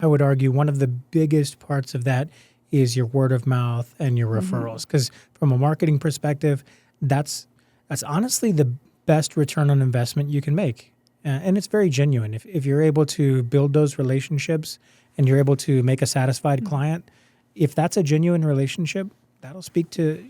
I would argue one of the biggest parts of that is your word of mouth and your referrals. Because from a marketing perspective, that's honestly the best return on investment you can make. And it's very genuine. If you're able to build those relationships and you're able to make a satisfied client, if that's a genuine relationship, that'll speak to,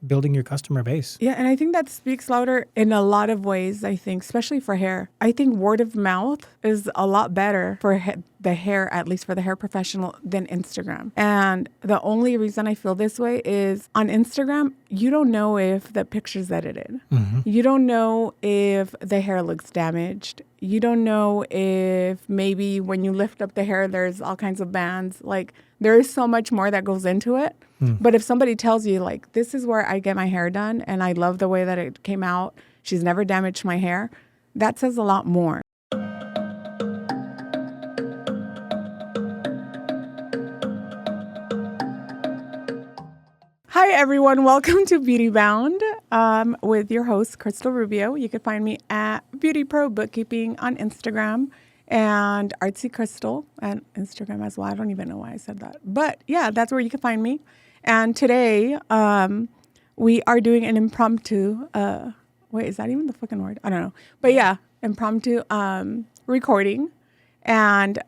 building your customer base. Yeah, and I think that speaks louder in a lot of ways, I think, especially for hair. I think word of mouth is a lot better for the hair, at least for the hair professional, than Instagram. And the only reason I feel this way is on Instagram, you don't know if the picture's edited. You don't know if the hair looks damaged. You don't know if maybe when you lift up the hair, there's all kinds of bands. Like, there is so much more that goes into it. But if somebody tells you, like, this is where I get my hair done and I love the way that it came out, she's never damaged my hair, that says a lot more. Hi, everyone. Welcome to Beauty Bound with your host, Crystal Rubio. You can find me at Beauty Pro Bookkeeping on Instagram and Artsy Crystal on Instagram as well. I don't even know why I said that. But yeah, that's where you can find me. And today we are doing an impromptu, wait, is that even the fucking word? I don't know. But yeah, impromptu recording. And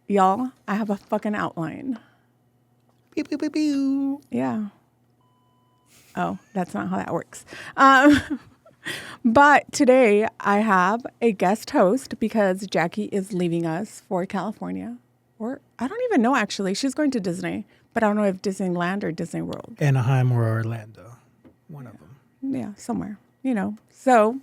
y'all, I have a fucking outline. Pew, pew, pew, pew. Yeah. Oh, that's not how that works. But today I have a guest host because Jackie is leaving us for California. Or I don't even know, actually. She's going to Disney, but I don't know if Disneyland or Disney World. Anaheim or Orlando, one of them. Yeah, somewhere, So,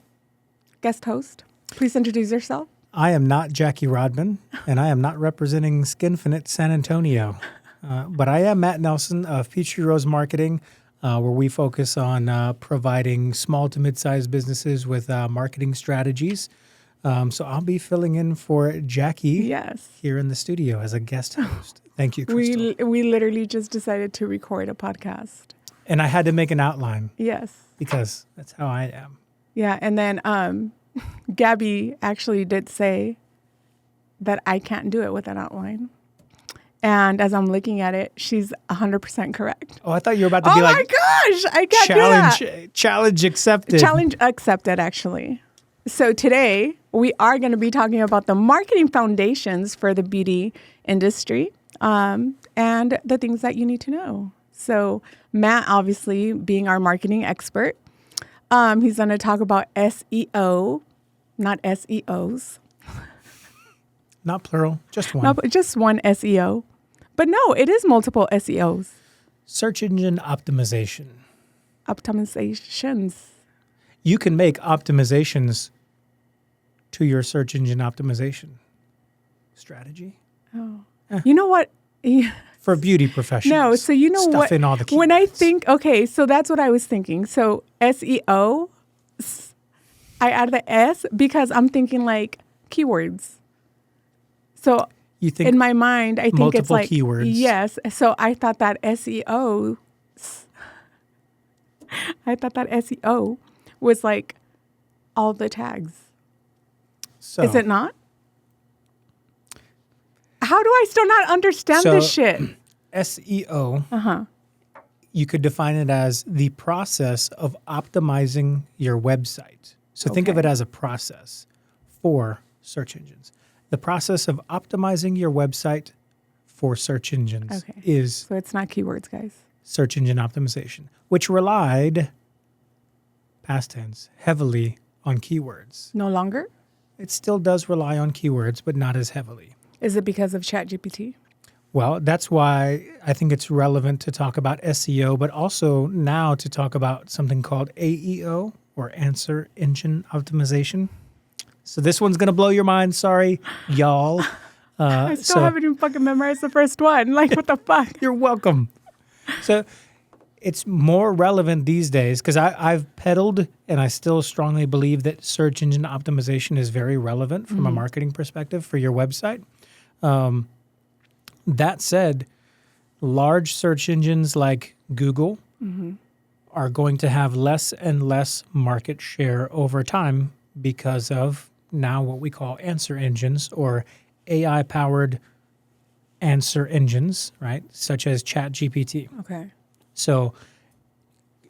guest host, please introduce yourself. I am not Jackie Rodman, and I am not representing Skinfinite San Antonio. But I am Matt Nelson of Peachtree Rose Marketing, where we focus on providing small to mid-sized businesses with marketing strategies. So I'll be filling in for Jackie here in the studio as a guest host. Thank you, Crystal. We literally just decided to record a podcast. And I had to make an outline. Yes. Because that's how I am. Yeah, and then Gabby actually did say that I can't do it with an outline. And as I'm looking at it, she's 100% correct. Oh, I thought you were about to be like, oh my gosh, I can't do that. Challenge accepted. Challenge accepted, actually. So today, we are going to be talking about the marketing foundations for the beauty industry and the things that you need to know. So Matt, obviously, being our marketing expert, he's going to talk about SEO, not SEOs. Not plural, just one. No, just one SEO. But no, it is multiple SEOs. Search engine optimization. Optimizations. You can make optimizations to your search engine optimization strategy. Oh. You know what? For beauty professionals. No, so you know Stuff what? in all the keywords. When I think, okay, so that's what I was thinking. So SEO, I add the S because I'm thinking like keywords. So you think in my mind, I think it's like keywords. Yes. So I thought that SEO was like all the tags. So, is it not? How do I still not understand this shit? SEO, you could define it as the process of optimizing your website. So think of it as a process for search engines. The process of optimizing your website for search engines is... So it's not keywords, guys. Search engine optimization, which relied, past tense, heavily on keywords. No longer? It still does rely on keywords, but not as heavily. Is it because of ChatGPT? Well, that's why I think it's relevant to talk about SEO, but also now to talk about something called AEO, or Answer Engine Optimization. So this one's going to blow your mind. Sorry, y'all. I still haven't even fucking memorized the first one. Like, what the fuck? You're welcome. So it's more relevant these days because I've peddled and I still strongly believe that search engine optimization is very relevant from a marketing perspective for your website. That said, large search engines like Google are going to have less and less market share over time because of now what we call answer engines or AI-powered answer engines, right? Such as ChatGPT. Okay. So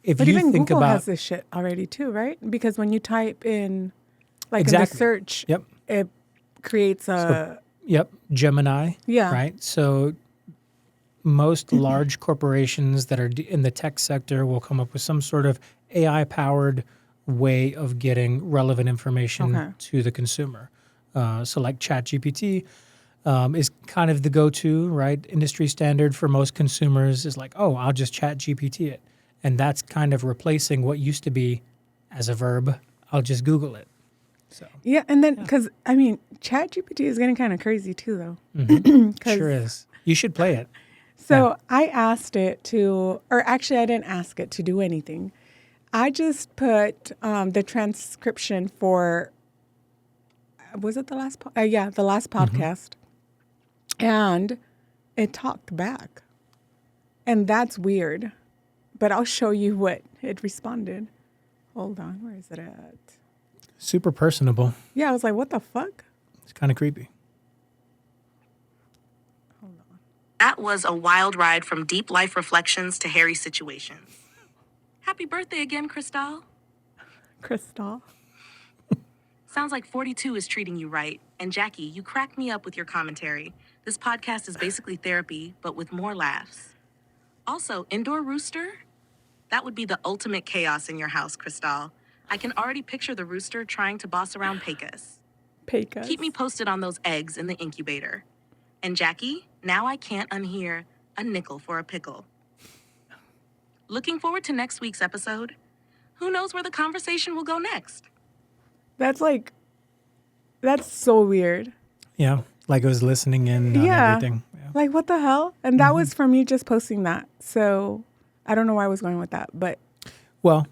if But you even think Google about has this shit already too, right? Because when you type in, like in exactly, the search, yep. it creates So a, yep, Gemini, yeah. right? So most large corporations that are in the tech sector will come up with some sort of AI powered way of getting relevant information Okay. to the consumer. So like ChatGPT is kind of the go-to, right? Industry standard for most consumers is like, oh, I'll just ChatGPT it. And that's kind of replacing what used to be as a verb, I'll just Google it. So Yeah. And then, because I mean, ChatGPT is getting kind of crazy too, though. sure is. You should play it. So I asked it to, or actually, I didn't ask it to do anything. I just put the transcription for, was it the last? Yeah, the last podcast, and it talked back, and that's weird. But I'll show you what it responded. Hold on, where is it at? Super personable. Yeah, I was like, what the fuck? It's kind of creepy. That was a wild ride from deep life reflections to hairy situations. Happy birthday again, Cristal. Crystal. Sounds like 42 is treating you right. And Jackie, you crack me up with your commentary. This podcast is basically therapy, but with more laughs. Also, indoor rooster? That would be the ultimate chaos in your house, Cristal. I can already picture the rooster trying to boss around Pecos. Pecos. Keep me posted on those eggs in the incubator. And Jackie, now I can't unhear a nickel for a pickle. Looking forward to next week's episode. Who knows where the conversation will go next? That's like, that's so weird. Yeah, like it was listening in on everything. Yeah. Like, what the hell? And that was from you just posting that. So I don't know where I was going with that, but Well,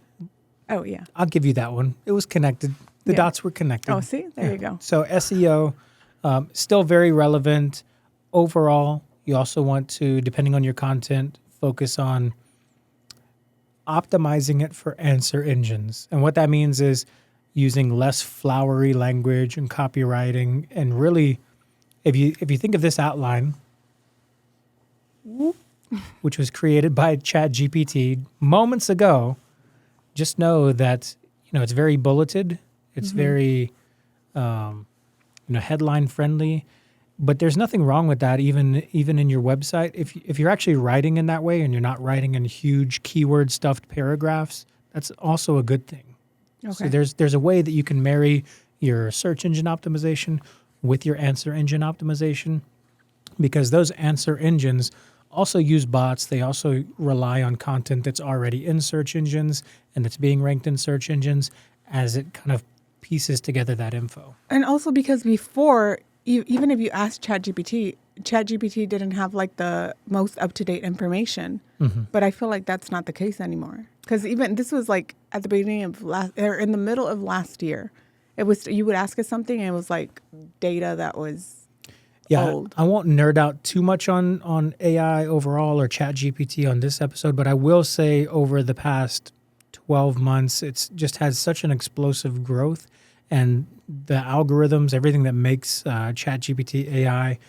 oh, yeah. I'll give you that one. It was connected. The Yeah. dots were connected. Oh, see? There you go. So SEO, still very relevant. Overall, you also want to, depending on your content, focus on optimizing it for answer engines. And what that means is using less flowery language and copywriting. And really, if you think of this outline, which was created by ChatGPT moments ago, just know that it's very bulleted. It's very headline friendly. But there's nothing wrong with that, even in your website. If you're actually writing in that way and you're not writing in huge keyword stuffed paragraphs, that's also a good thing. Okay. So there's a way that you can marry your search engine optimization with your answer engine optimization, because those answer engines also use bots. They also rely on content that's already in search engines and that's being ranked in search engines as it kind of pieces together that info. And also because before, even if you asked ChatGPT didn't have like the most up-to-date information. But I feel like that's not the case anymore. Because even this was like at the beginning of in the middle of last year. It was, you would ask us something and it was like data that was old. I won't nerd out too much on AI overall or ChatGPT on this episode, but I will say over the past 12 months, it's just had such an explosive growth. And the algorithms, everything that makes ChatGPT AI,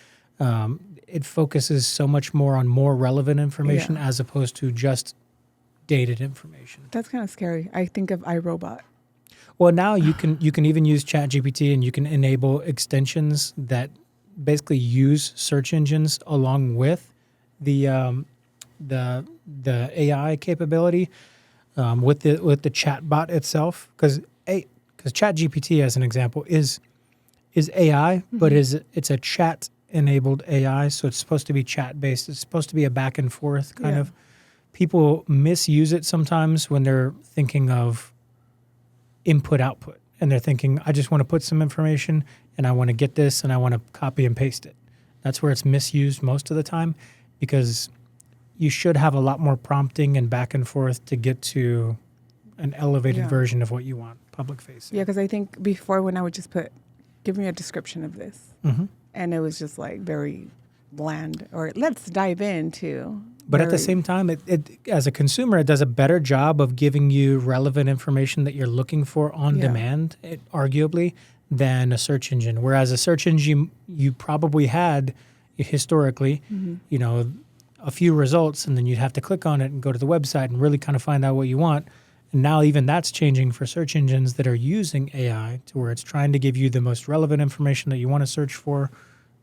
it focuses so much more on more relevant information as opposed to just dated information. That's kind of scary. I think of iRobot. Well, now you can even use ChatGPT and you can enable extensions that basically use search engines along with the AI capability with the chatbot itself, because ChatGPT, as an example, is AI, but it's a chat-enabled AI, so it's supposed to be chat-based. It's supposed to be a back and forth kind of. People misuse it sometimes when they're thinking of input-output, and they're thinking, I just want to put some information, and I want to get this, and I want to copy and paste it. That's where it's misused most of the time, because you should have a lot more prompting and back and forth to get to an elevated version of what you want public facing. Yeah, because I think before when I would just put, give me a description of this. And it was just like very bland, or let's dive into. But at the same time, it as a consumer, it does a better job of giving you relevant information that you're looking for on demand, arguably, than a search engine. Whereas a search engine, you probably had, historically, you know, a few results, and then you'd have to click on it and go to the website and really kind of find out what you want. And now even that's changing for search engines that are using AI to where it's trying to give you the most relevant information that you want to search for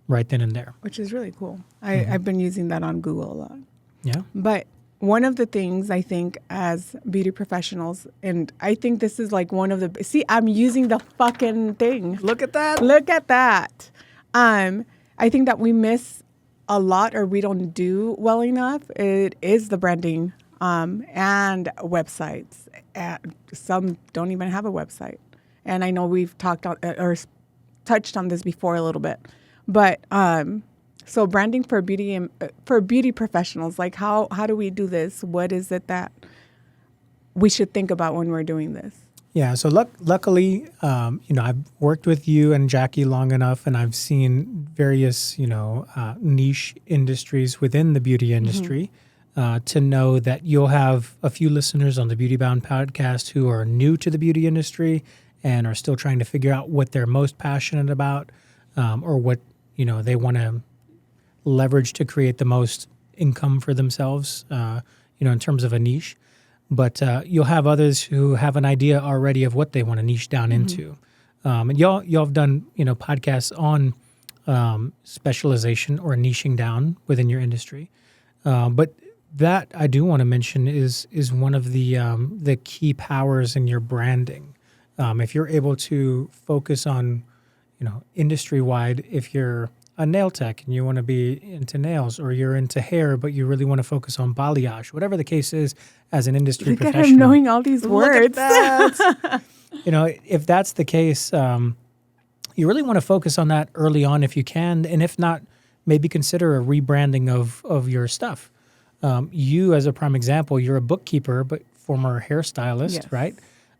right then and there. Which is really cool. I've been using that on Google a lot. Yeah. But one of the things I think as beauty professionals, and I think this is like one of the, see, I'm using the fucking thing. Look at that. Look at that. I think that we miss a lot, or we don't do well enough. It is the branding and websites. Some don't even have a website. And I know we've talked on, or touched on this before a little bit. But so branding for beauty professionals, like how do we do this? What is it that we should think about when we're doing this? Yeah. So luckily, you know, I've worked with you and Jackie long enough, and I've seen various, you know, niche industries within the beauty industry to know that you'll have a few listeners on the Beauty Bound podcast who are new to the beauty industry and are still trying to figure out what they're most passionate about, or what, you know, they want to leverage to create the most income for themselves, you know, in terms of a niche. But you'll have others who have an idea already of what they want to niche down into. And y'all have done, you know, podcasts on specialization or niching down within your industry. But that I do want to mention is one of the key powers in your branding. If you're able to focus on, you know, industry-wide, if you're a nail tech and you want to be into nails, or you're into hair but you really want to focus on balayage, whatever the case is, as an industry professional. Look at him knowing all these words. Look at that. You know, if that's the case, you really want to focus on that early on if you can, and if not, maybe consider a rebranding of your stuff. You, as a prime example, you're a bookkeeper but former hairstylist, Yes. right?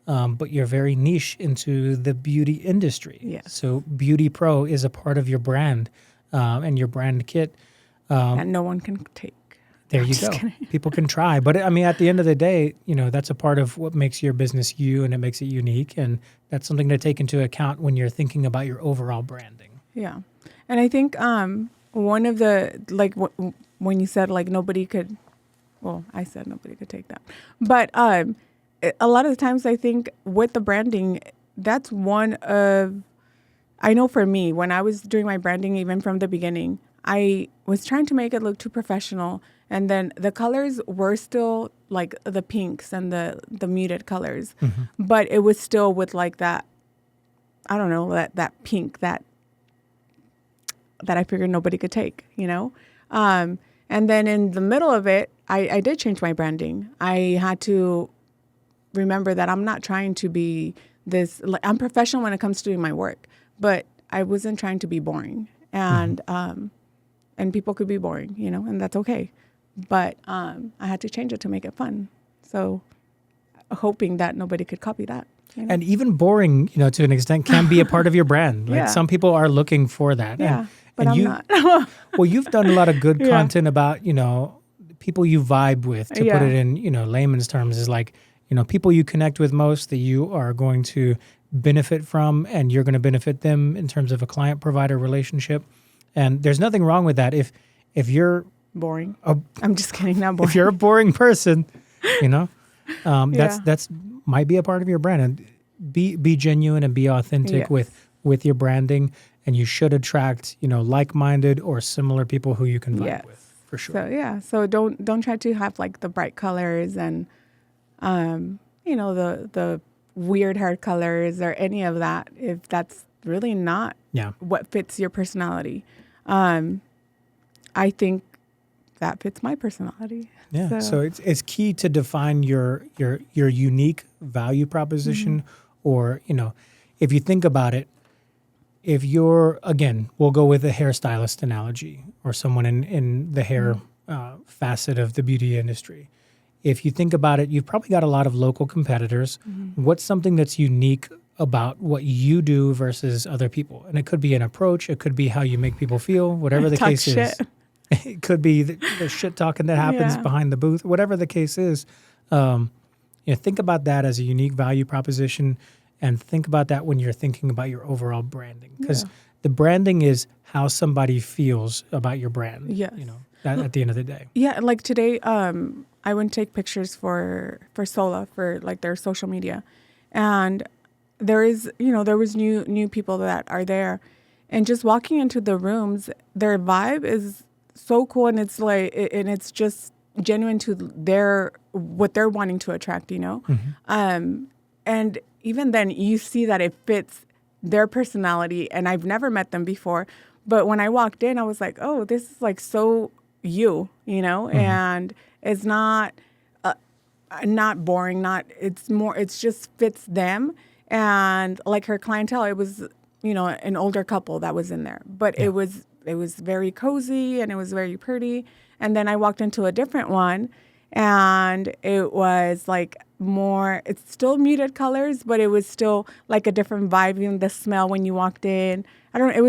But you're very niche into the beauty industry. Yes. So Beauty Pro is a part of your brand and your brand kit. That no one can take. There I'm you just go. kidding. People can try. But I mean, at the end of the day, you know, that's a part of what makes your business you, and it makes it unique. And that's something to take into account when you're thinking about your overall branding. Yeah. And I think one of the, like, when you said, like, nobody could, well, I said nobody could take that. But a lot of the times I think with the branding, that's one of, I know for me, when I was doing my branding, even from the beginning, I was trying to make it look too professional. And then the colors were still like the pinks and the muted colors, but it was still with like that, I don't know, that pink that I figured nobody could take, you know? And then in the middle of it, I did change my branding. I had to remember that I'm not trying to be this, like, I'm professional when it comes to doing my work, but I wasn't trying to be boring. And people could be boring, you know, and that's okay. But I had to change it to make it fun. So hoping that nobody could copy that. You know? And even boring, you know, to an extent, can be a part of your brand. Like Yeah. some people are looking for that. Yeah, but and I'm you, not. well, you've done a lot of good Yeah. content about, you know, people you vibe with, to Yeah. put it in, you know, layman's terms, is like, you know, people you connect with most that you are going to benefit from, and you're going to benefit them in terms of a client-provider relationship. And there's nothing wrong with that. If you're Boring. a, I'm just kidding, not boring. if you're a boring person, you know, that's might be a part of your brand. And be genuine and be authentic Yes. with your branding, and you should attract, you know, like-minded or similar people who you can vibe Yes. with, for sure. So yeah, so don't try to have like the bright colors and you know, the weird hair colors or any of that, if that's really not Yeah. what fits your personality. I think that fits my personality. Yeah. So it's key to define your unique value proposition, or, you know, if you think about it, if you're, again, we'll go with a hairstylist analogy, or someone in the hair facet of the beauty industry. If you think about it, you've probably got a lot of local competitors. What's something that's unique about what you do versus other people? And it could be an approach. It could be how you make people feel, whatever the Talk case shit. is. It could be the shit talking that happens Yeah. behind the booth, whatever the case is. You know, think about that as a unique value proposition, and think about that when you're thinking about your overall branding, because the branding is how somebody feels about your brand. Yes. That at the end of the day. Yeah, like today, I went to take pictures for Sola for like their social media, and there was new people that are there, and just walking into the rooms, their vibe is so cool, and it's like, and it's just genuine to what they're wanting to attract, and even then you see that it fits their personality, and I've never met them before, but when I walked in, I was like, oh, this is like so and it's not boring, it's just fits them. And like her clientele, it was, an older couple that was in there, but it was very cozy and it was very pretty. And then I walked into a different one and it was like it's still muted colors, but it was still like a different vibe. Even the smell when you walked in, it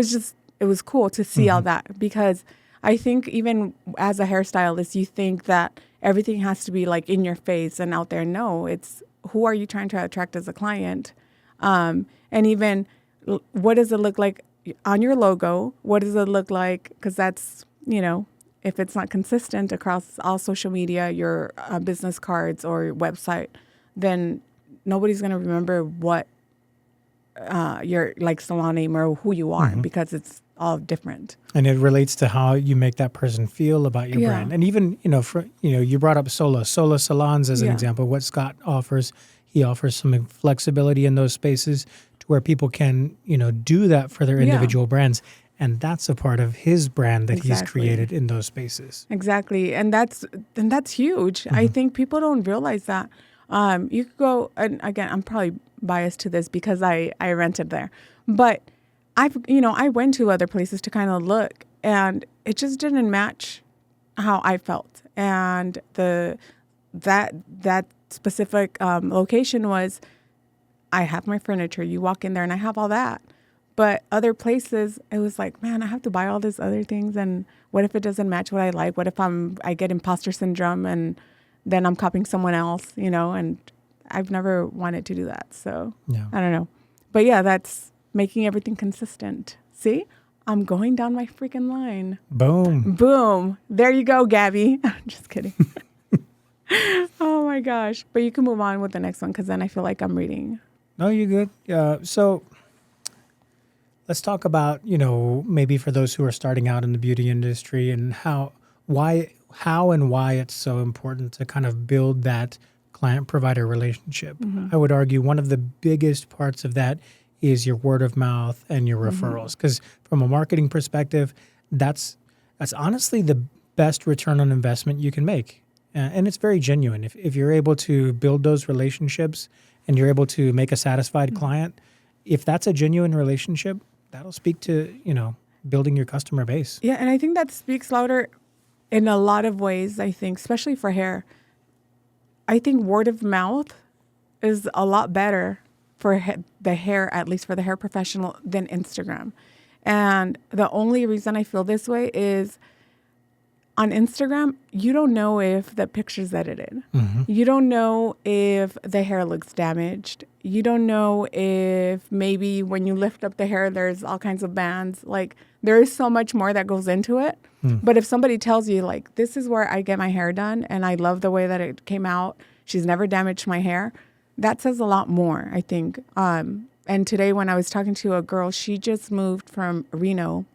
was cool to see all that, because I think even as a hairstylist, you think that everything has to be like in your face and out there. No, it's who are you trying to attract as a client? And even what does it look like on your logo? What does it look like? Because that's, if it's not consistent across all social media, your business cards or your website, then nobody's going to remember what your like salon name or who you are, because it's all different. And it relates to how you make that person feel about your brand. And even, you brought up Sola salons as an example. What Scott offers, he offers some flexibility in those spaces to where people can, do that for their individual brands. And that's a part of his brand that he's created in those spaces. Exactly. And that's huge. I think people don't realize that. You could go, and again, I'm probably biased to this because I rented there, but I went to other places to kind of look, and it just didn't match how I felt. And that specific location was, I have my furniture. You walk in there, and I have all that. But other places, it was like, man, I have to buy all these other things, and what if it doesn't match what I like? What if I get imposter syndrome, and then I'm copying someone else, And I've never wanted to do that, so I don't know. But yeah, that's making everything consistent. See, I'm going down my freaking line. Boom. There you go, Gabby. Just kidding. Oh my gosh. But you can move on with the next one, because then I feel like I'm reading. No, you're good. So let's talk about, maybe for those who are starting out in the beauty industry, and how and why it's so important to kind of build that client-provider relationship. I would argue one of the biggest parts of that is your word of mouth and your referrals. Because from a marketing perspective, that's honestly the best return on investment you can make. And it's very genuine. If you're able to build those relationships and you're able to make a satisfied client, if that's a genuine relationship, that'll speak to, building your customer base. Yeah, and I think that speaks louder in a lot of ways, I think, especially for hair. I think word of mouth is a lot better for the hair, at least for the hair professional, than Instagram. And the only reason I feel this way is on Instagram, you don't know if the picture's edited. You don't know if the hair looks damaged. You don't know if maybe when you lift up the hair, there's all kinds of bands. Like, there is so much more that goes into it. But if somebody tells you, like, this is where I get my hair done, and I love the way that it came out, she's never damaged my hair, that says a lot more, I think. And today when I was talking to a girl, she just moved from Reno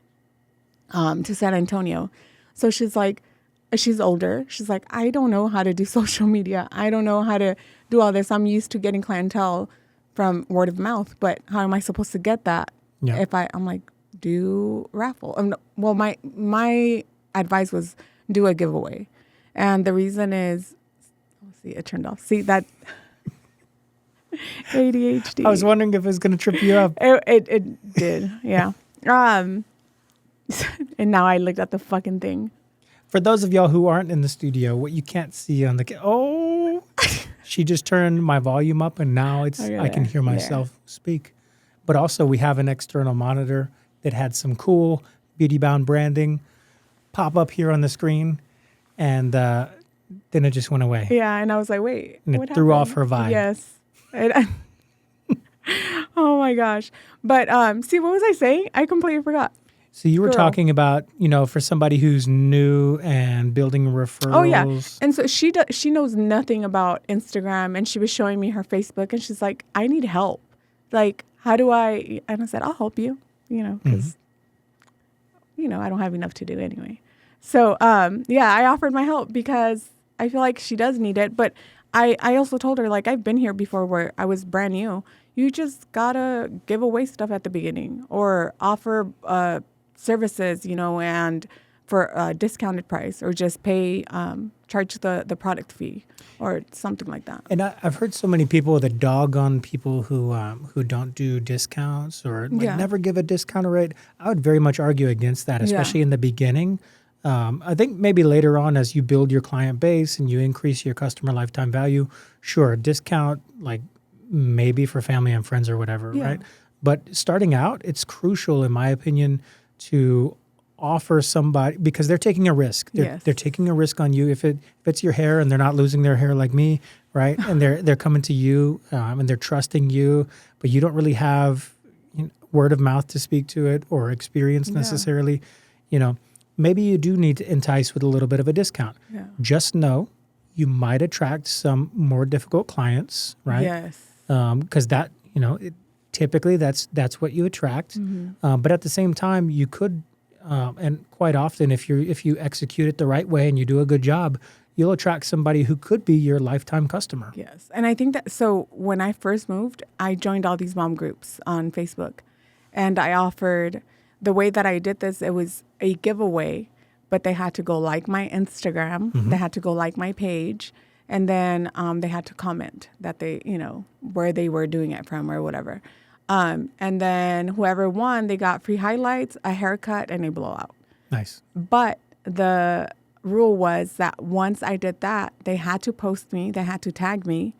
to San Antonio. So she's like, she's older. She's like, I don't know how to do social media. I don't know how to do all this. I'm used to getting clientele from word of mouth, but how am I supposed to get that? If I'm like, do raffle. Well, my advice was do a giveaway. And the reason is, let's see, it turned off. See that ADHD. I was wondering if it was going to trip you up. It did, yeah. And now I looked at the fucking thing. For those of y'all who aren't in the studio, what you can't see on she just turned my volume up, and now I can hear myself speak. But also, we have an external monitor that had some cool Beauty Bound branding pop up here on the screen, and then it just went away. Yeah, and I was like, wait, and it threw off her vibe. Yes. Oh my gosh. But see, what was I saying? I completely forgot. So you were Girl. talking about, for somebody who's new and building referrals. Oh yeah. And so she knows nothing about Instagram, and she was showing me her Facebook, and she's like, I need help. Like, how do I? And I said, I'll help you, because, I don't have enough to do anyway. So, I offered my help because I feel like she does need it. But I also told her, like, I've been here before where I was brand new. You just gotta give away stuff at the beginning or offer services, and for a discounted price, or just pay, charge the product fee or something like that. And I've heard so many people that dog on people who don't do discounts or never give a discount rate. I would very much argue against that, especially in the beginning. I think maybe later on, as you build your client base and you increase your customer lifetime value, sure, discount, like maybe for family and friends or whatever, right? But starting out, it's crucial, in my opinion, to offer somebody, because they're taking a risk. They're taking a risk on you. If it's your hair and they're not losing their hair like me, right? And they're coming to you and they're trusting you, but you don't really have word of mouth to speak to it or experience necessarily. Maybe you do need to entice with a little bit of a discount. Yeah. Just know you might attract some more difficult clients, right? Yes. Because that, typically that's what you attract. But at the same time, you could, and quite often, if you execute it the right way and you do a good job, you'll attract somebody who could be your lifetime customer. Yes. And I think that, so when I first moved, I joined all these mom groups on Facebook, and I offered, the way that I did this, it was a giveaway, but they had to go like my Instagram, they had to go like my page, and then they had to comment that they, where they were doing it from or whatever. And then whoever won, they got free highlights, a haircut, and a blowout. Nice. But the rule was that once I did that, they had to post me, they had to tag me,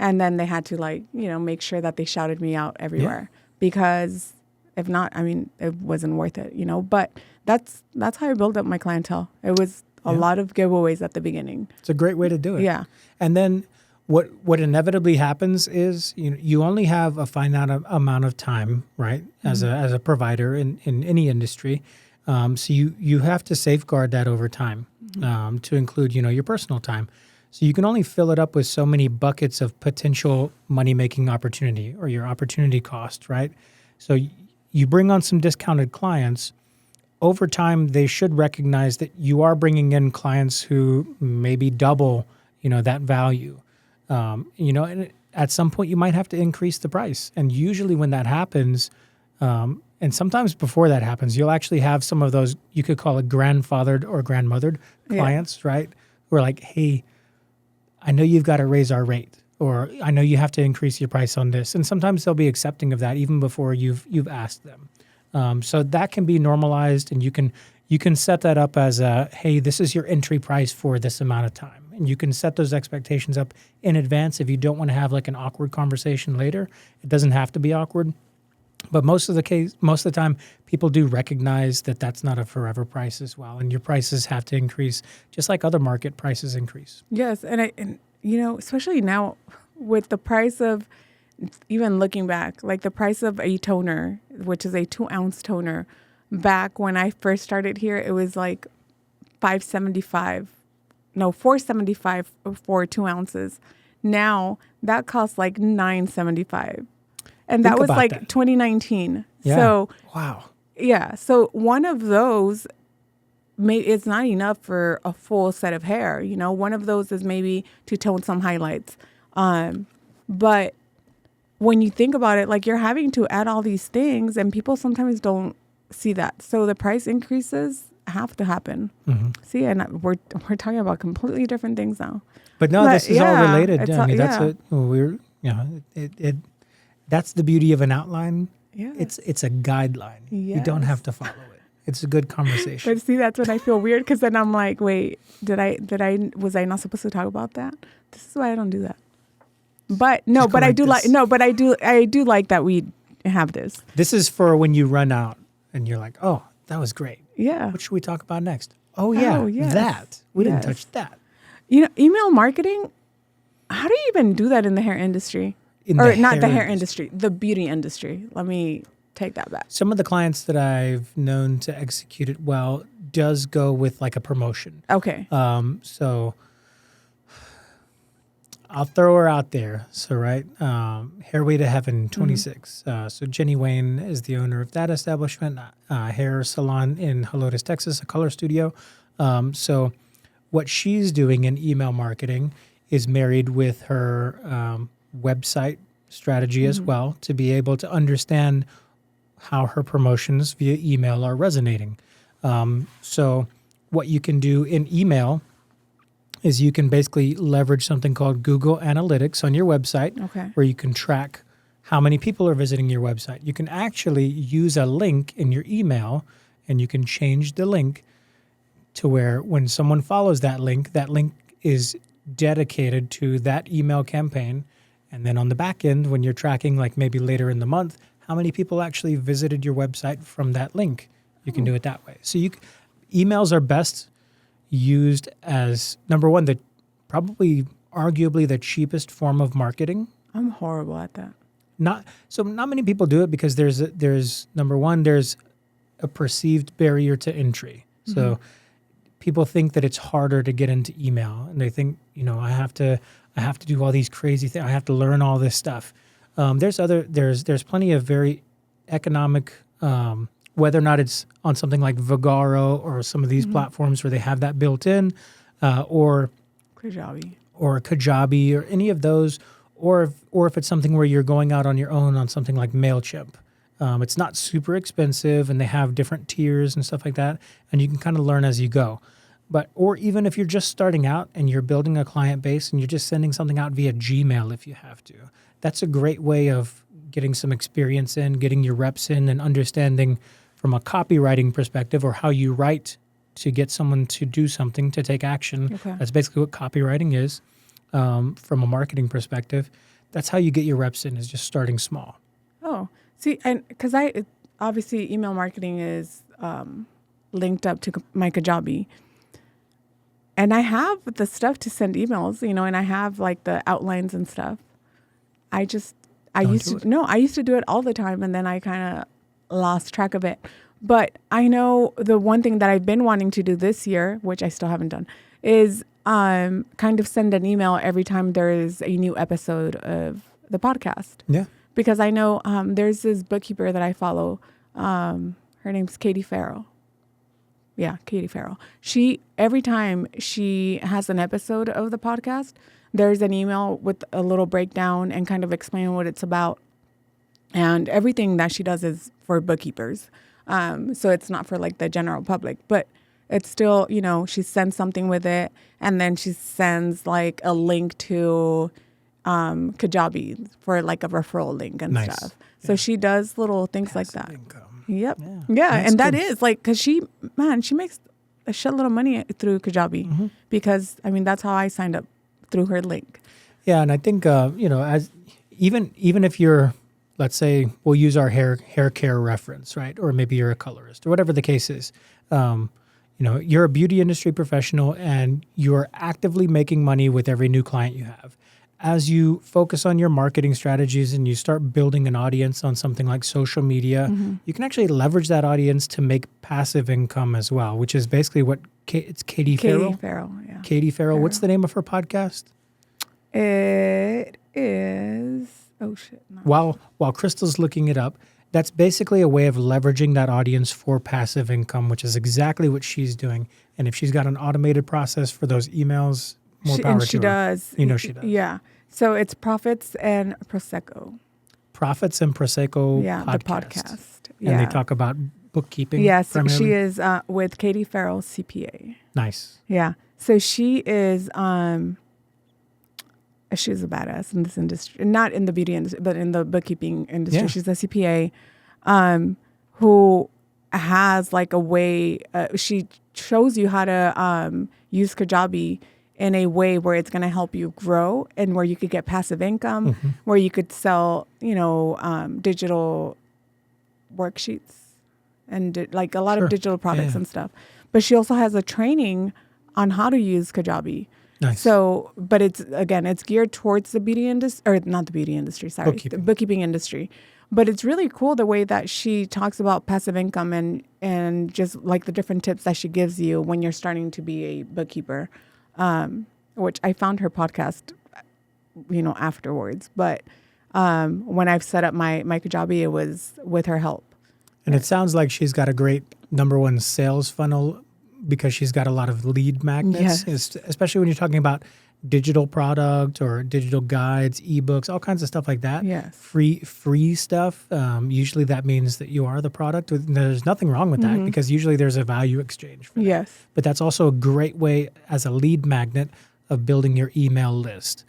and then they had to make sure that they shouted me out everywhere. Because if not, it wasn't worth it, But that's how I built up my clientele. It was a lot of giveaways at the beginning. It's a great way to do it. Yeah. And then what inevitably happens is you only have a finite amount of time, right? As a provider in any industry, so you have to safeguard that over time, to include your personal time. So you can only fill it up with so many buckets of potential money making opportunity or your opportunity cost, right? So you bring on some discounted clients. Over time, they should recognize that you are bringing in clients who maybe double, that value. And at some point you might have to increase the price. And usually when that happens, and sometimes before that happens, you'll actually have some of those, you could call it grandfathered or grandmothered clients, right? Who are like, hey, I know you've got to raise our rate, or I know you have to increase your price on this. And sometimes they'll be accepting of that even before you've asked them. So that can be normalized, and you can set that up as hey, this is your entry price for this amount of time. And you can set those expectations up in advance if you don't want to have like an awkward conversation later. It doesn't have to be awkward. But most of the time, people do recognize that that's not a forever price as well. And your prices have to increase just like other market prices increase. Yes. And especially now with the price of, even looking back, like the price of a toner, which is a 2-ounce toner, back when I first started here, it was like $4.75 for 2 ounces. Now that costs like $9.75. And that was like 2019. Yeah. So wow. Yeah. So one of those it's not enough for a full set of hair. One of those is maybe to tone some highlights. But when you think about it, like, you're having to add all these things, and people sometimes don't see that. So the price increases have to happen. See, and we're talking about completely different things now. But this is all related. That's what we're, that's the beauty of an outline. Yeah. It's a guideline. Yes. You don't have to follow it. It's a good conversation. But see, that's when I feel weird, because then I'm like, wait, was I not supposed to talk about that? This is why I don't do that. But no, but I do I do like that we have this. This is for when you run out and you're like, oh, that was great. Yeah. What should we talk about next? Oh yeah, yes. that. We didn't touch that. Email marketing, how do you even do that in the hair industry? or not the hair industry, the beauty industry. Let me take that back. Some of the clients that I've known to execute it well does go with like a promotion. Okay. So I'll throw her out there. So, right, Hairway to Heaven 26. So Jenny Wayne is the owner of that establishment, hair salon in Helotes, Texas, a color studio. So what she's doing in email marketing is married with her website strategy as well to be able to understand how her promotions via email are resonating. So what you can do in email is you can basically leverage something called Google Analytics on your website, where you can track how many people are visiting your website. You can actually use a link in your email, and you can change the link to where when someone follows that link is dedicated to that email campaign. And then on the back end, when you're tracking like maybe later in the month, how many people actually visited your website from that link, you can do it that way. So emails are best used as, number one, the probably arguably the cheapest form of marketing. I'm horrible at that. Not many people do it because there's number one, there's a perceived barrier to entry. So people think that it's harder to get into email, and they think, I have to do all these crazy things. I have to learn all this stuff. There's plenty of very economic, whether or not it's on something like Vagaro or some of these platforms where they have that built in, or Kajabi or any of those, or if it's something where you're going out on your own on something like MailChimp. It's not super expensive, and they have different tiers and stuff like that, and you can kind of learn as you go. Or even if you're just starting out and you're building a client base and you're just sending something out via Gmail if you have to, that's a great way of getting some experience in, getting your reps in, and understanding from a copywriting perspective or how you write to get someone to do something, to take action. Okay. That's basically what copywriting is from a marketing perspective. That's how you get your reps in, is just starting small. Oh, see, because obviously email marketing is linked up to my Kajabi. And I have the stuff to send emails, and I have like the outlines and stuff. I used to do it all the time, and then I kind of lost track of it. But I know the one thing that I've been wanting to do this year, which I still haven't done, is kind of send an email every time there is a new episode of the podcast. Yeah. Because I know there's this bookkeeper that I follow. Her name's Katie Farrell. Yeah, Katie Farrell. Every time she has an episode of the podcast, there's an email with a little breakdown and kind of explaining what it's about. And everything that she does is for bookkeepers. So it's not for like the general public, but it's still, she sends something with it, and then she sends like a link to Kajabi for like a referral link and stuff. So she does little things like that. Income. Yep. Yeah. And that is like, cause she makes a shitload of money through Kajabi because that's how I signed up, through her link. Yeah. And I think, as even if you're, let's say we'll use our hair care reference, right? Or maybe you're a colorist or whatever the case is. You're a beauty industry professional and you're actively making money with every new client you have. As you focus on your marketing strategies and you start building an audience on something like social media, you can actually leverage that audience to make passive income as well, which is basically what it's Katie Farrell. Katie Farrell, yeah. Katie Farrell. What's the name of her podcast? It is, oh shit. While Crystal's looking it up, that's basically a way of leveraging that audience for passive income, which is exactly what she's doing. And if she's got an automated process for those emails, more power to her. She does. She does. Yeah. So it's Profits and Prosecco. Profits and Prosecco podcast. The podcast. Yeah. And they talk about bookkeeping. Yes, primarily. she is with Katie Farrell, CPA. Nice. Yeah. So she is she's a badass in this industry. Not in the beauty industry, but in the bookkeeping industry. Yeah. She's a CPA who has like a way, she shows you how to use Kajabi in a way where it's going to help you grow and where you could get passive income, where you could sell, digital worksheets and like a lot of digital products and stuff. But she also has a training on how to use Kajabi. Nice. So, but it's geared towards the beauty industry, or not the beauty industry, sorry, Bookkeeping. the bookkeeping industry. But it's really cool the way that she talks about passive income and just like the different tips that she gives you when you're starting to be a bookkeeper, which I found her podcast, afterwards. But when I've set up my Kajabi, it was with her help. And it sounds like she's got a great number one sales funnel because she's got a lot of lead magnets, especially when you're talking about digital product or digital guides, ebooks, all kinds of stuff like that. Yes. Free stuff. Usually that means that you are the product. There's nothing wrong with that because usually there's a value exchange for that. Yes. But that's also a great way as a lead magnet of building your email list,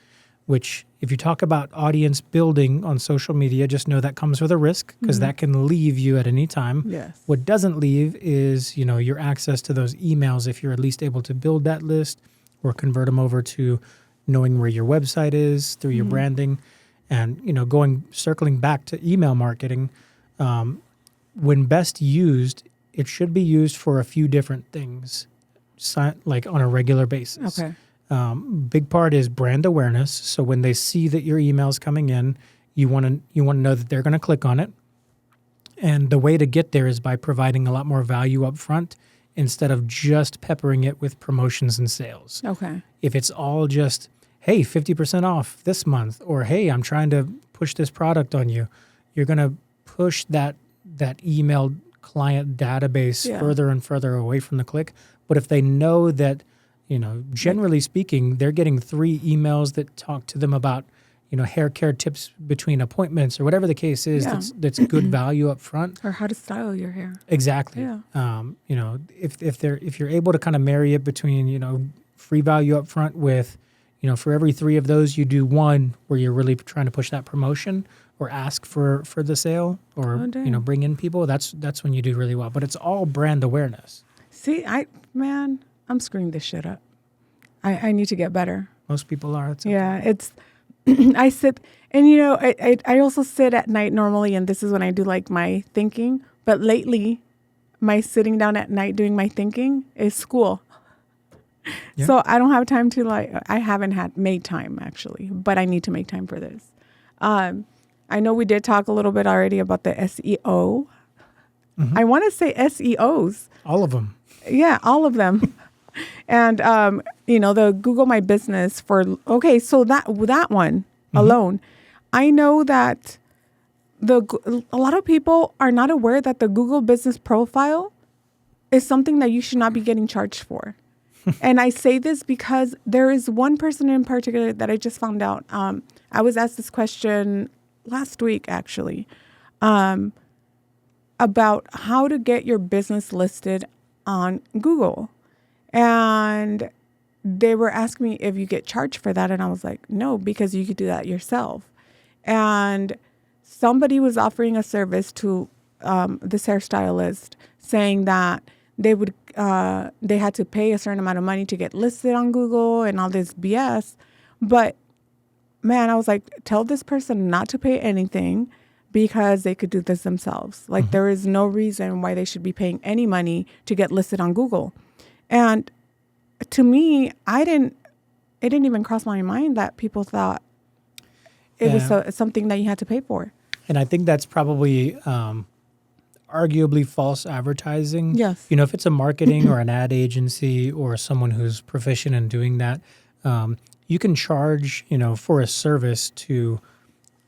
which if you talk about audience building on social media, just know that comes with a risk because that can leave you at any time. Yes. What doesn't leave is, your access to those emails if you're at least able to build that list or convert them over to knowing where your website is through your branding. And, circling back to email marketing, when best used, it should be used for a few different things, like on a regular basis. Okay. Big part is brand awareness. So when they see that your email's coming in, you want to know that they're going to click on it. And the way to get there is by providing a lot more value up front instead of just peppering it with promotions and sales. Okay. If it's all just, hey, 50% off this month, or hey, I'm trying to push this product on you, you're going to push that email client database further and further away from the click. But if they know that, generally speaking, they're getting 3 emails that talk to them about, hair care tips between appointments or whatever the case is, that's good value up front. Or how to style your hair. Exactly. Yeah. If you're able to kind of marry it between, free value up front with, for every 3 of those, you do 1 where you're really trying to push that promotion or ask for the sale or, bring in people. That's when you do really well. But it's all brand awareness. See, I'm screwing this shit up. I need to get better. Most people are. It's I sit and I also sit at night normally, and this is when I do like my thinking. But lately, my sitting down at night doing my thinking is school. Yeah. So I don't have time to I haven't made time actually, but I need to make time for this. I know we did talk a little bit already about the SEO. I want to say SEOs. All of them. Yeah, all of them. And, the Google My Business so that one alone, I know that a lot of people are not aware that the Google Business Profile is something that you should not be getting charged for. And I say this because there is one person in particular that I just found out. I was asked this question last week, actually, about how to get your business listed on Google. And they were asking me if you get charged for that. And I was like, no, because you could do that yourself. And somebody was offering a service to this hairstylist saying that they had to pay a certain amount of money to get listed on Google and all this BS. But man, I was like, tell this person not to pay anything because they could do this themselves. Like there is no reason why they should be paying any money to get listed on Google. And to me, it didn't even cross my mind that people thought it was something that you had to pay for. And I think that's probably arguably false advertising. Yes. If it's a marketing or an ad agency or someone who's proficient in doing that, you can charge, for a service to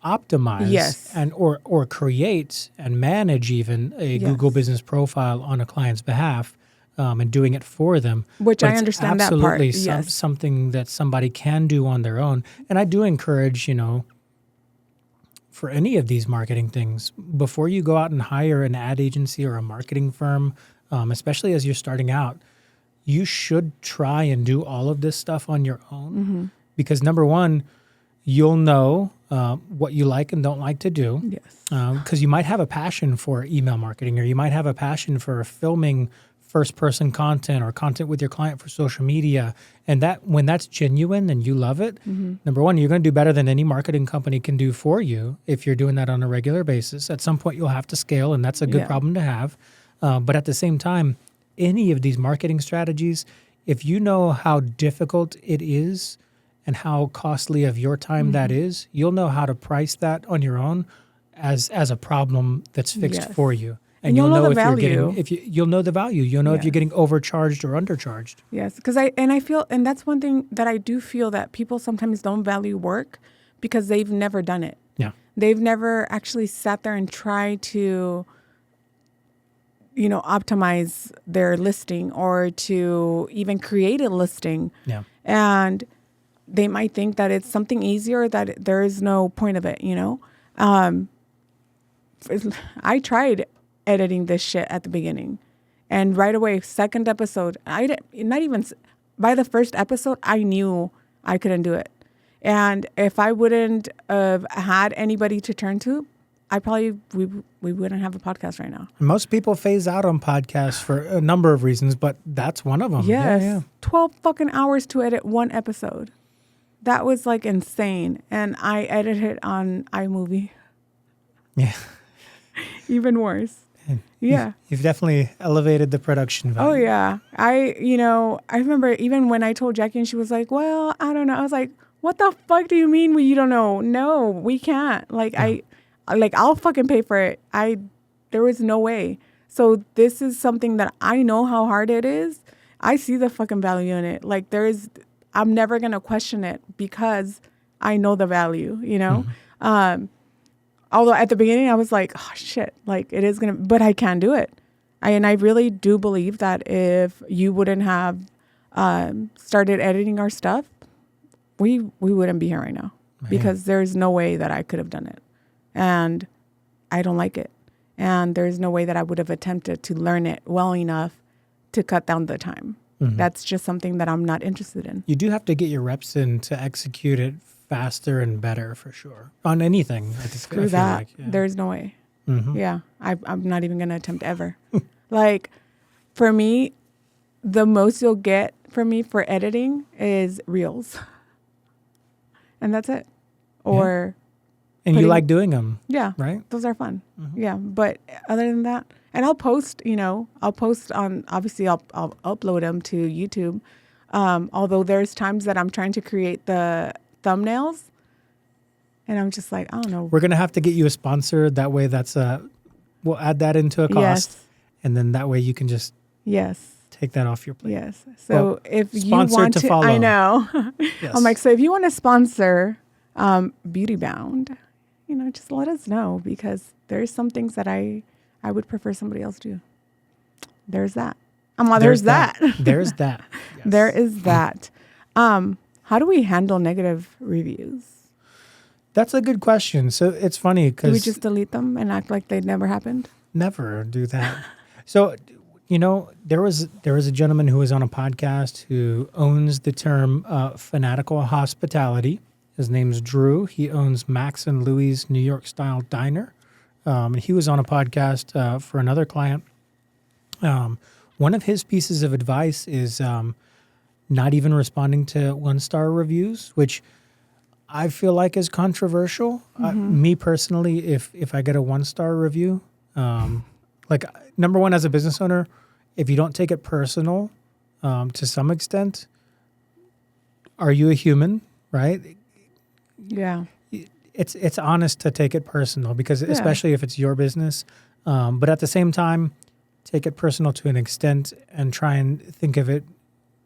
optimize and or create and manage even a Google Business Profile on a client's behalf. And doing it for them. Which I understand that part. Absolutely something that somebody can do on their own. And I do encourage, for any of these marketing things, before you go out and hire an ad agency or a marketing firm, especially as you're starting out, you should try and do all of this stuff on your own. Because number one, you'll know what you like and don't like to do. Yes. Because you might have a passion for email marketing, or you might have a passion for filming first-person content or content with your client for social media. And that when that's genuine and you love it, number one, you're going to do better than any marketing company can do for you if you're doing that on a regular basis. At some point, you'll have to scale, and that's a good problem to have. But at the same time, any of these marketing strategies, if you know how difficult it is and how costly of your time that is, you'll know how to price that on your own as a problem that's fixed Yes. for you. And you'll know the if you're value. getting you'll know the value. You'll know if you're Yes. getting overcharged or undercharged. Yes, because I feel, and that's one thing that I do feel, that people sometimes don't value work because they've never done it. Yeah. They've never actually sat there and tried to, optimize their listing or to even create a listing. Yeah. And they might think that it's something easier, that there is no point of it, I tried editing this shit at the beginning, and right away, second episode, by the first episode, I knew I couldn't do it. And if I wouldn't have had anybody to turn to, we wouldn't have a podcast right now. Most people phase out on podcasts for a number of reasons, but that's one of them. Yes. Yeah. 12 fucking hours to edit one episode. That was like insane. And I edited it on iMovie. Yeah. Even worse. Yeah. You've definitely elevated the production value. Oh yeah. I remember even when I told Jackie and she was like, well, I don't know. I was like, what the fuck do you mean you don't know? No, we can't. Like, I'll fucking pay for it. There was no way. So this is something that I know how hard it is. I see the fucking value in it. Like, I'm never going to question it because I know the value, Although at the beginning I was like, oh shit, like it is going to, but I can do it. And I really do believe that if you wouldn't have started editing our stuff, we wouldn't be here right now. Man. Because there's no way that I could have done it. And I don't like it. And there's no way that I would have attempted to learn it well enough to cut down the time. Mm-hmm. That's just something that I'm not interested in. You do have to get your reps in to execute it faster and better for sure. On anything. Screw that. Like, yeah. There's no way. Mm-hmm. Yeah. I'm not even going to attempt ever. Like, for me, the most you'll get from me for editing is reels. And that's it. Or... And you like doing them. Yeah. Right? Those are fun. Mm-hmm. Yeah. But other than that, and I'll post on, obviously I'll upload them to YouTube. Although there's times that I'm trying to create the thumbnails and I'm just like, I don't know. We're going to have to get you a sponsor. That way we'll add that into a cost. Yes. And then that way you can just take that off your plate. Yes. So if you want to follow. I know. Yes. I'm like, so if you want to sponsor Beauty Bound, just let us know, because there's some things that I would prefer somebody else do. There's that. There's that. There's that. Yes. There is that. How do we handle negative reviews? That's a good question. So it's funny because... Do we just delete them and act like they never happened? Never do that. So, there was a gentleman who was on a podcast who owns the term fanatical hospitality. His name's Drew. He owns Max and Louie's New York Style Diner. And he was on a podcast for another client. One of his pieces of advice is not even responding to 1-star reviews, which I feel like is controversial. Mm-hmm. Me personally, if I get a 1-star review, like number one, as a business owner, if you don't take it personal to some extent, are you a human, right? Yeah. It's honest to take it personal, because especially if it's your business. But at the same time, take it personal to an extent and try and think of it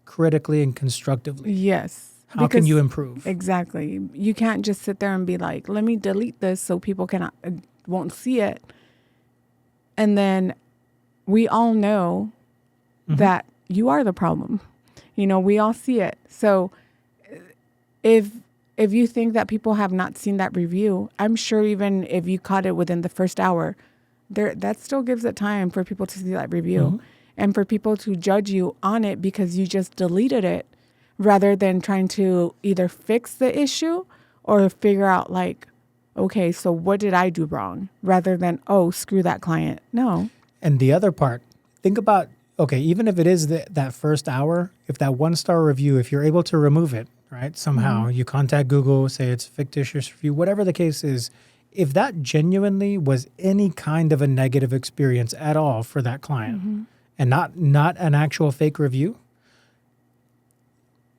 critically and constructively. Yes. How can you improve? Exactly. You can't just sit there and be like, let me delete this so people won't see it. And then we all know that you are the problem. We all see it. So if you think that people have not seen that review, I'm sure even if you caught it within the first hour, that still gives it time for people to see that review and for people to judge you on it because you just deleted it, rather than trying to either fix the issue or figure out like, okay, so what did I do wrong? Rather than, oh, screw that client. No. And the other part, think about, okay, even if it is that first hour, if that 1-star review, if you're able to remove it, right? Somehow you contact Google, say it's a fictitious review, whatever the case is. If that genuinely was any kind of a negative experience at all for that client and not an actual fake review,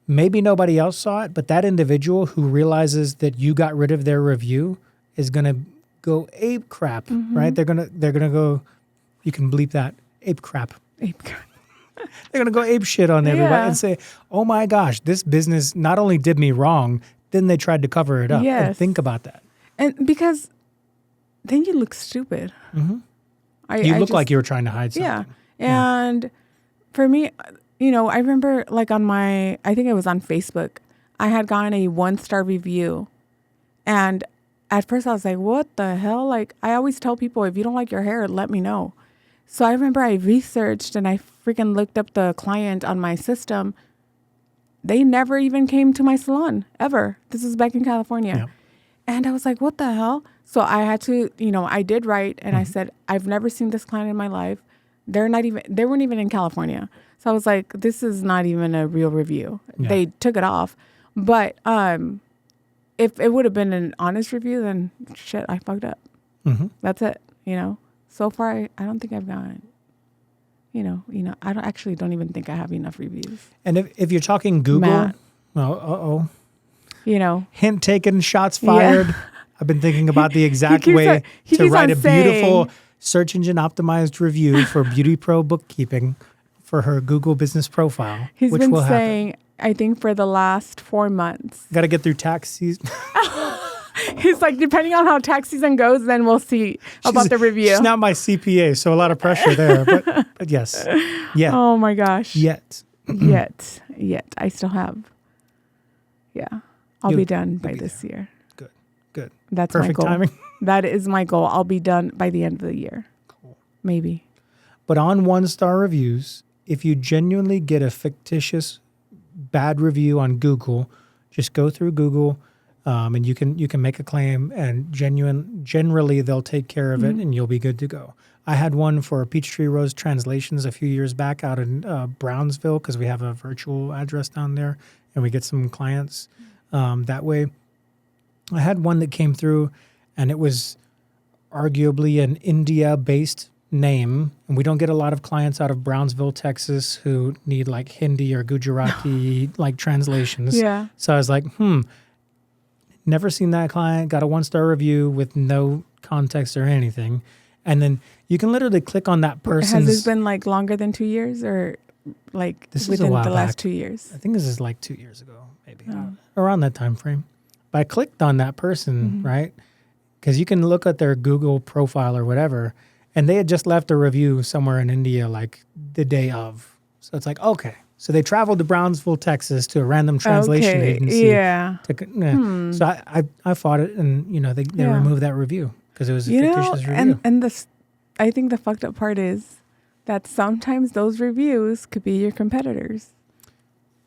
maybe nobody else saw it, but that individual who realizes that you got rid of their review is going to go ape crap, right? They're going to go, you can bleep that, ape crap. Ape crap. They're going to go ape shit on everybody and say, oh my gosh, this business not only did me wrong, then they tried to cover it up. Yes. And think about that. And because then you look stupid. You look like you were trying to hide something. Yeah. And for me, I remember like I think it was on Facebook, I had gotten a 1-star review. And at first I was like, what the hell? Like, I always tell people, if you don't like your hair, let me know. So I remember I researched and I freaking looked up the client on my system. They never even came to my salon, ever. This was back in California. Yeah. And I was like, what the hell? So I had to, I did write and I said, I've never seen this client in my life. They weren't even in California. So I was like, this is not even a real review. Yeah. They took it off. But if it would have been an honest review, then shit, I fucked up. That's it, So far, I don't think I've gotten, I don't even think I have enough reviews. And if you're talking Google, Matt. well, You hint taken, shots fired. I've been thinking about the exact keeps way on- he to keeps write on a beautiful saying- search engine optimized review for Beauty Pro bookkeeping for her Google business profile, He's which been will happen. saying, I think for the last 4 months. Got to get through tax season. He's like, depending on how tax season goes, then we'll see about the review. She's not my CPA, so a lot of pressure there. But yes, yeah, Oh my gosh. yet. Yet. I still have. Yeah. I'll You'll- be done you'll by be this year. Good. That's Perfect my goal. timing. That is my goal. I'll be done by the end of the year. Cool. Maybe. But on 1-star reviews, if you genuinely get a fictitious bad review on Google, just go through Google, and you can make a claim, and generally they'll take care of it, and you'll be good to go. I had one for Peachtree Rose Translations a few years back out in Brownsville, because we have a virtual address down there, and we get some clients that way. I had one that came through, and it was arguably an India-based name, and we don't get a lot of clients out of Brownsville, Texas, who need like Hindi or Gujarati like translations. Yeah. So I was like, never seen that client, got a 1-star review with no context or anything. And then you can literally click on that person's... Has this been like longer than 2 years or like This is a within while the last back. 2 years? I think this is like 2 years ago, maybe, around that time frame. But I clicked on that person, right? Because you can look at their Google profile or whatever, and they had just left a review somewhere in India like the day of. So it's like, okay. So they traveled to Brownsville, Texas to a random translation agency. Yeah. So I fought it, and they removed that review because it was a fictitious review. And I think the fucked up part is that sometimes those reviews could be your competitors.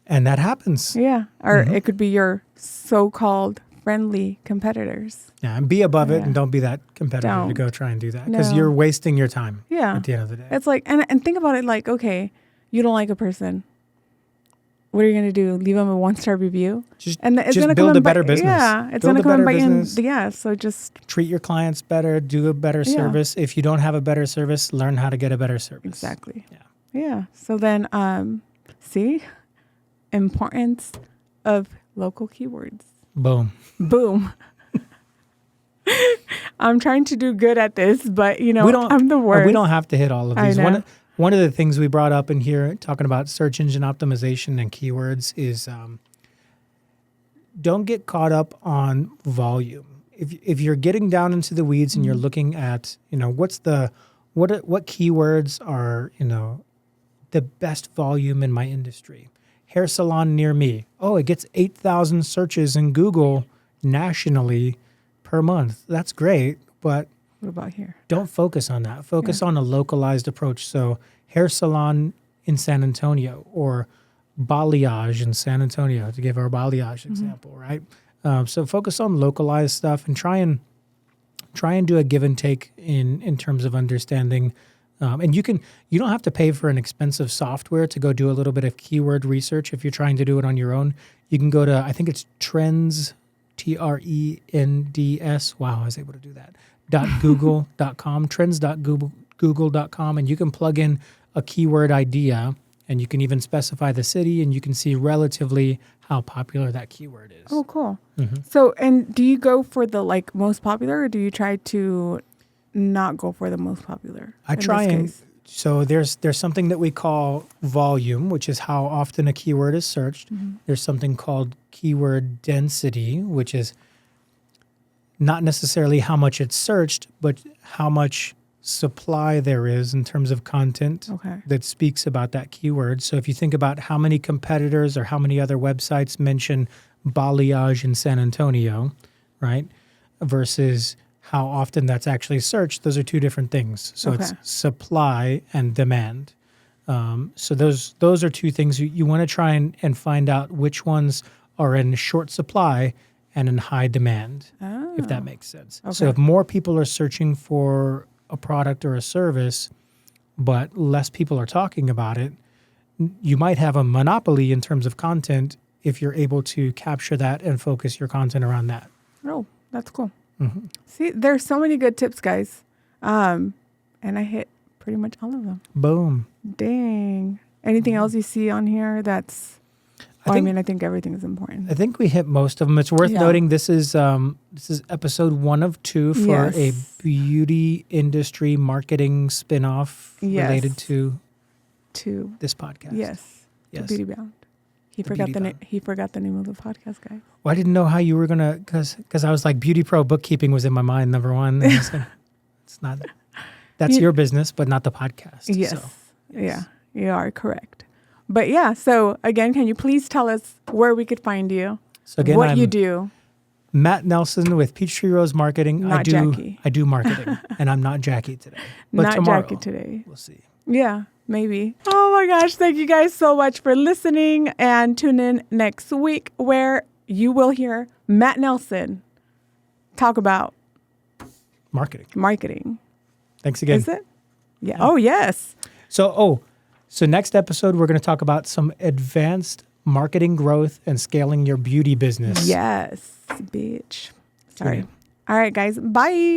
And that happens. Yeah. Or it could be your so-called friendly competitors. Yeah, and be above it, Yeah. and don't be that competitive to Don't. go try and do that, because No. you're wasting your time. Yeah. At the end of the day. It's like, and think about it like, okay, you don't like a person. What are you going to do? Leave them a 1-star review? Just It's just gonna build come a and better bite- business. Yeah. It's Build going to a come and better bite in. business. Yeah. So just. Treat your clients better, do a better Yeah. service. If you don't have a better service, learn how to get a better service. Exactly. Yeah. Yeah. So then, see, importance of local keywords. Boom. Boom. I'm trying to do good at this, but I'm the We worst. don't have to hit all of I these. know. One of the things we brought up in here, talking about search engine optimization and keywords, is don't get caught up on volume. If you're getting down into the weeds and you're looking at, what keywords are, the best volume in my industry. Hair salon near me. Oh, it gets 8,000 searches in Google nationally per month. That's great, but What about here? don't focus on that. Focus on a localized approach. So hair salon in San Antonio, or balayage in San Antonio, to give our balayage example, right? So focus on localized stuff, and try and do a give and take in terms of understanding. And you don't have to pay for an expensive software to go do a little bit of keyword research. If you're trying to do it on your own, you can go to, I think it's Trends, TRENDS. Wow, I was able to do that. .google.com, trends.google.com, and you can plug in a keyword idea, And you can even specify the city, and you can see relatively how popular that keyword is. Oh, cool. So, and do you go for the like most popular, or do you try to not go for the most popular? I in try this and case? so there's something that we call volume, which is how often a keyword is searched. There's something called keyword density, which is not necessarily how much it's searched, but how much supply there is in terms of content Okay. that speaks about that keyword. So if you think about how many competitors or how many other websites mention balayage in San Antonio, right, versus how often that's actually searched, those are two different things. So it's Okay. supply and demand. So those are two things you want to try and find out which ones are in short supply and in high demand, if that makes sense. So Okay. if more people are searching for a product or a service, but less people are talking about it, you might have a monopoly in terms of content if you're able to capture that and focus your content around that. Oh, that's cool. See, there's so many good tips, guys. And I hit pretty much all of them. Boom. Dang. Anything else you see on here that's... I think everything is important. I think we hit most of them. It's worth Yeah. noting this is episode 1 of 2 for a Yes. beauty industry marketing spinoff Yes. related to To this podcast. yes, to Yes. Beauty Bound. He The forgot Beauty the name. Bound. He forgot the name of the podcast, guys. Well, I didn't know how you were gonna because I was like Beauty Pro bookkeeping was in my mind number one. And I said, it's not. That's You- your business, but not the podcast. Yes. So, Yeah, you are correct. But yeah, so again, can you please tell us where we could find you? so again, what I'm you do? Matt Nelson with Peachtree Rose Marketing. Not Jackie. I do marketing, and I'm not Jackie today. But Not tomorrow, Jackie today. we'll see. Yeah, maybe. Oh my gosh, thank you guys so much for listening, and tune in next week where you will hear Matt Nelson talk about Marketing. marketing. Thanks again. Is it? Yeah. Oh, yes. So next episode, we're going to talk about some advanced marketing growth and scaling your beauty business. Yes, bitch. Sorry. in. All right, guys. Bye.